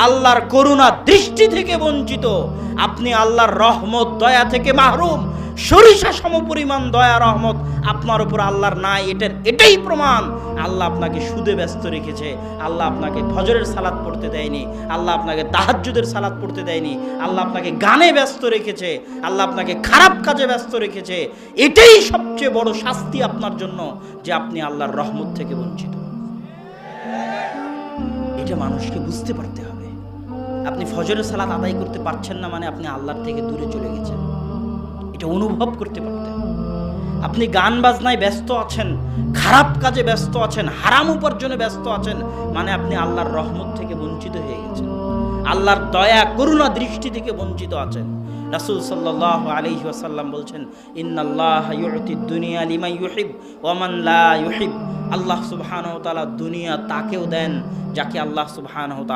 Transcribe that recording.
আল্লাহর করুণা দৃষ্টি থেকে বঞ্চিত, আপনি আল্লাহর রহমত দয়া থেকে মাহরুম। সরিষা সমপরিমাণ দয়া রহমত আপনার উপর আল্লাহর নাই, এটাই প্রমাণ। আল্লাহ আপনাকে সুদে ব্যস্ত রেখেছে, আল্লাহ আপনাকে ফজরের সালাত পড়তে দেয়নি, আল্লাহ আপনাকে তাহাজ্জুদের সালাত পড়তে দেয়নি, আল্লাহ আপনাকে গানে ব্যস্ত রেখেছে, আল্লাহ আপনাকে খারাপ কাজে ব্যস্ত রেখেছে। এটাই সবচেয়ে বড় শাস্তি আপনার জন্য, যে আপনি আল্লাহর রহমত থেকে বঞ্চিত। এটা মানুষকে বুঝতে পারতে হবে। আপনি ফজরের সালাত আদায় করতে পারছেন না মানে আপনি আল্লাহর থেকে দূরে চলে গেছেন, এটা অনুভব করতে পারতে হবে। আপনি গান বাজনায় ব্যস্ত আছেন, খারাপ কাজে ব্যস্ত আছেন, হারাম উপার্জনে ব্যস্ত আছেন, মানে আপনি আল্লাহর রহমত থেকে বঞ্চিত হয়ে গেছেন, আল্লাহর দয়া করুণা দৃষ্টি থেকে বঞ্চিত আছেন। রাসূল সাল্লাল্লাহু আলাইহি ওয়াসাল্লাম বলছেন, ইন্নাল্লাহা ইউতিদ দুনিয়া লিমান ইউহিব ওয়া মান লা ইউহিব। আল্লাহ সুবহানাহু ওয়া তাআলা দুনিয়া তাকেও দেন যাকে আল্লাহ সুবহানাহু ওয়া তাআলা